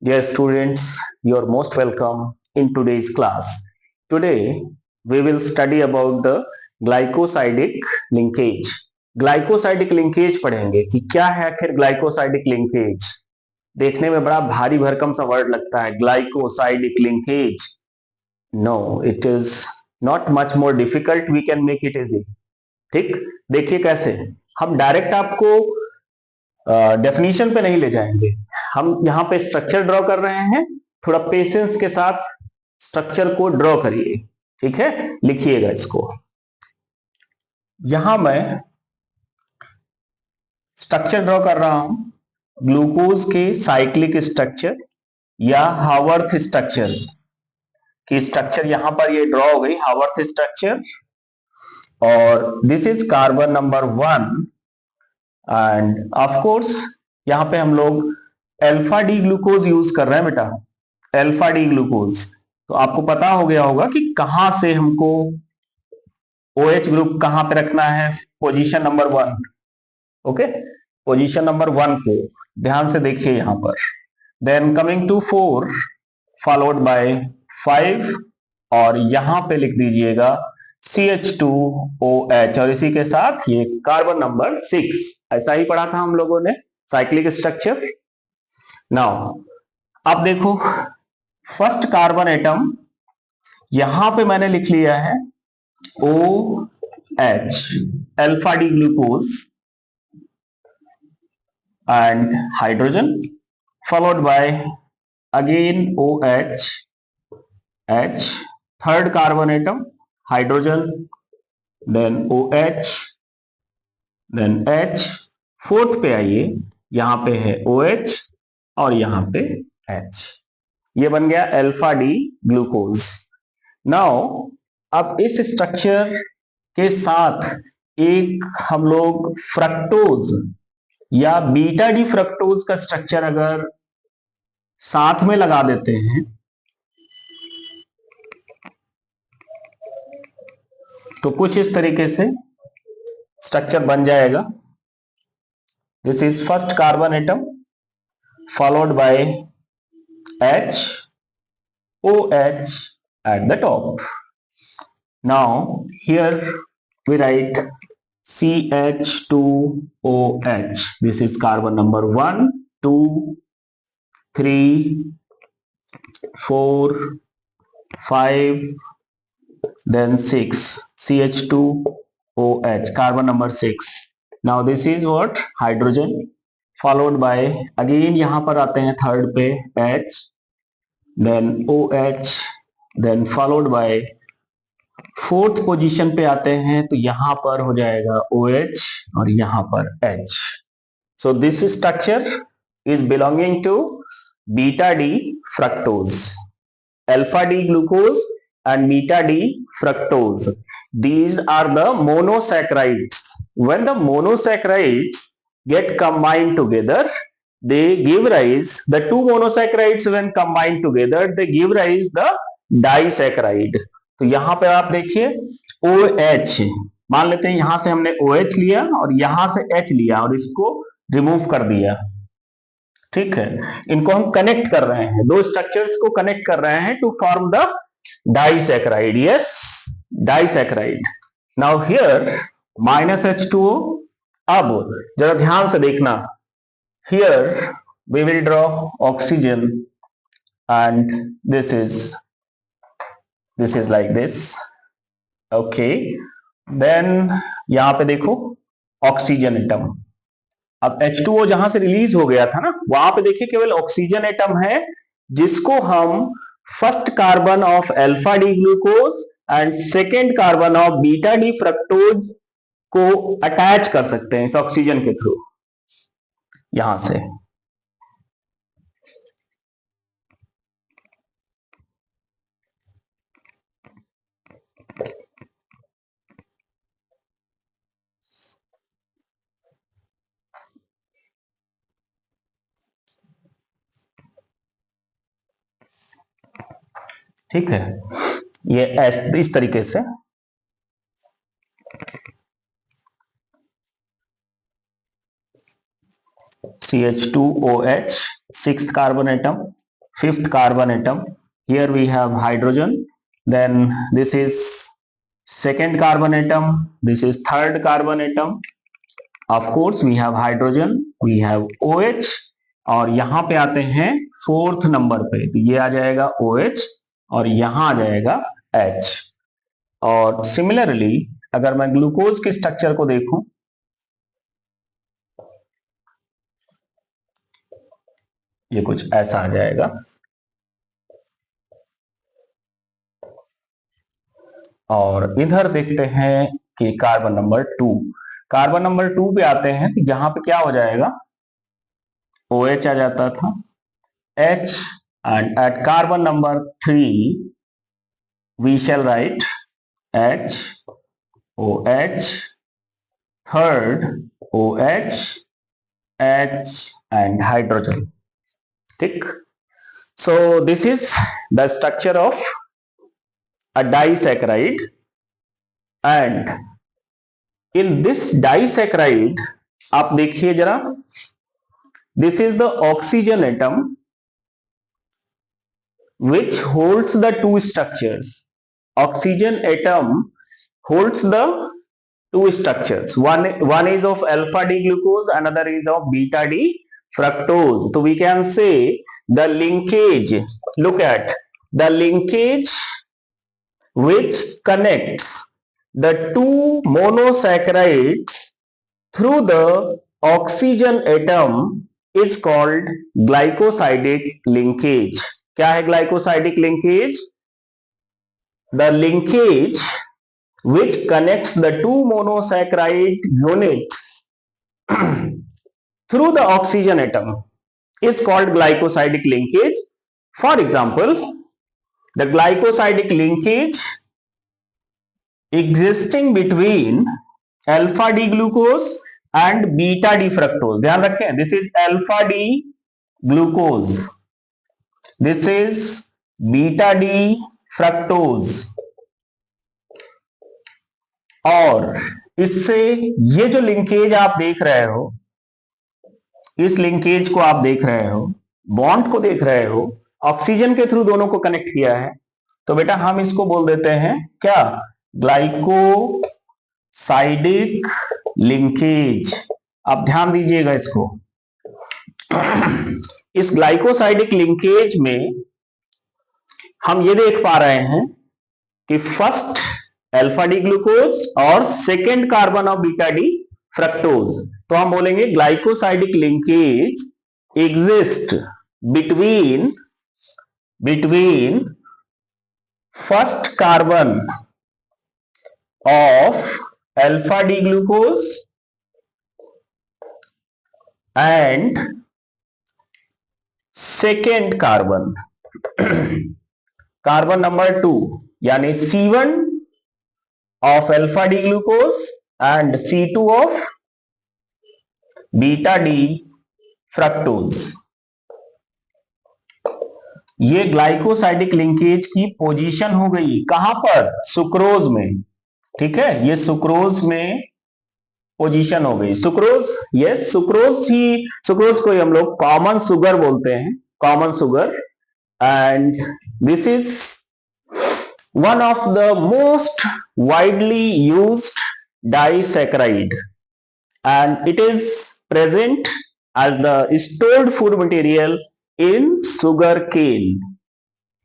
Dear students, you are most welcome in today's class. Today, we will study about the glycosidic linkage. Glycosidic linkage पढ़ेंगे कि क्या है आखिर glycosidic linkage. देखने में बड़ा भारी भरकम सा वर्ड लगता है, glycosidic linkage. No, it is not much more difficult, we can make it easy. ठीक, देखिए कैसे हम डायरेक्ट आपको डेफिनेशन पे नहीं ले जाएंगे, हम यहाँ पे स्ट्रक्चर ड्रॉ कर रहे हैं। थोड़ा पेशेंस के साथ स्ट्रक्चर को ड्रॉ करिए, ठीक है, लिखिएगा इसको। यहां मैं स्ट्रक्चर ड्रॉ कर रहा हूं, ग्लूकोज के साइक्लिक स्ट्रक्चर या हावर्थ स्ट्रक्चर की स्ट्रक्चर यहां पर ये ड्रॉ हो गई, हावर्थ स्ट्रक्चर। और this is carbon number 1 end of course यहां पे हम लोग अल्फा डी ग्लूकोज यूज कर रहे हैं बेटा, अल्फा डी ग्लूकोज। तो आपको पता हो गया होगा कि कहां से हमको OH ग्रुप कहां पे रखना है, position number 1। Okay, position number 1 को ध्यान से देखिए यहां पर। Then coming to 4 followed by 5 और यहां पे लिख दीजिएगा CH2OH और इसी के साथ ये कार्बन नंबर 6। ऐसा ही पढ़ा था हम लोगों ने साइक्लिक स्ट्रक्चर। नाउ अब देखो, फर्स्ट कार्बन एटम यहां पे मैंने लिख लिया है OH, alpha D glucose and hydrogen followed by again OH, H, third carbon atom hydrogen, then OH, then H, fourth पे आइए, यहां पे है OH और यहां पे H। ये बन गया अल्फा डी ग्लूकोज। नाउ अब इस स्ट्रक्चर के साथ एक हम लोग फ्रक्टोज या बीटा डी फ्रक्टोज का स्ट्रक्चर अगर साथ में लगा देते हैं तो कुछ इस तरीके से स्ट्रक्चर बन जाएगा। This is first carbon atom followed by H, OH at the top. Now here we write CH2OH. This is carbon number 1, 2, 3, 4, 5, then 6. CH2OH, carbon number 6. Now this is what? Hydrogen followed by again यहां पर आते हैं third पे H, then OH, then followed by fourth position पे आते हैं तो यहां पर हो जाएगा OH और यहां पर H। So this structure is belonging to beta D fructose, alpha D glucose and beta D fructose. These are the monosaccharides. When the monosaccharides get combined together, they give rise, the two monosaccharides when combined together, they give rise the disaccharide. तो यहां पे आप देखिए OH, मान लेते हैं यहां से हमने OH लिया और यहां से H लिया और इसको रिमूव कर दिया, ठीक है। इनको हम कनेक्ट कर रहे हैं, दो स्ट्रक्चर्स को कनेक्ट कर रहे हैं to form the disaccharide. Yes, disaccharide. Now here minus H2O। अब जरा ध्यान से देखना, here we will draw oxygen and this is like this. Okay, then यहां पे देखो ऑक्सीजन एटम। अब H2O जहां से रिलीज हो गया था ना, वहां पे देखिए केवल ऑक्सीजन एटम है जिसको हम first carbon of alpha D glucose and second carbon of beta D fructose को अटैच कर सकते हैं इस ऑक्सीजन के थ्रू यहां से। ठीक है, ये इस तरीके से CH2OH, sixth carbon atom fifth carbon atom. Here we have hydrogen. Then this is second carbon atom. This is third carbon atom. Of course we have hydrogen, we have OH, और यहां पे आते हैं फोर्थ नंबर पे, तो ये आ जाएगा OH और यहां आ जाएगा H. और सिमिलरली अगर मैं ग्लूकोज के स्ट्रक्चर को देखूं, ये कुछ ऐसा आ जाएगा. और इधर देखते हैं कि कार्बन नंबर 2, कार्बन नंबर 2 पे आते हैं तो यहां पे क्या हो जाएगा, OH आ जाता था, H, and at carbon number 3 we shall write H, OH, third OH, H and hydrogen. ठीक. So this is the structure of a disaccharide, and in this disaccharide आप देखिए जरा, this is the oxygen atom which holds the two structures. Oxygen atom holds the two structures. One is of alpha D glucose, another is of beta D fructose. So we can say the linkage, look at the linkage which connects the two monosaccharides through the oxygen atom is called glycosidic linkage. क्या है glycosidic linkage? The linkage which connects the two monosaccharide units through the oxygen atom is called glycosidic linkage. For example, the glycosidic linkage existing between alpha D glucose and beta D fructose. ध्यान रखें, this is alpha D glucose, this is beta D fructose, और इससे ये जो linkage आप देख रहे हो, इस लिंकेज को आप देख रहे हो, बॉन्ड को देख रहे हो, ऑक्सीजन के थ्रू दोनों को कनेक्ट किया है, तो बेटा हम इसको बोल देते हैं क्या, ग्लाइकोसाइडिक लिंकेज. आप ध्यान दीजिएगा इसको. इस ग्लाइकोसाइडिक लिंकेज में हम ये देख पा रहे हैं कि फर्स्ट अल्फा डी ग्लूकोज और second carbon of beta D fructose, तो हम बोलेंगे glycosidic linkage exist between first carbon of alpha D glucose and second carbon, carbon number 2 यानी C1 of alpha D glucose and C2 of beta D fructose. ये glycosidic linkage की position हो गई कहां पर, सुक्रोज में. ठीक है, ये सुक्रोज में पोजीशन हो गई. सुक्रोज, यस, सुक्रोज को हम लोग कॉमन सुगर बोलते हैं, common sugar. And this is one of the most widely used disaccharide, and it is present as the stored food material in sugar cane.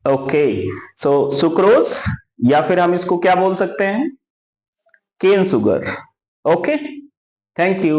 Okay, so sucrose या फिर हम इसको क्या बोल सकते हैं, केन सुगर. Okay, thank you.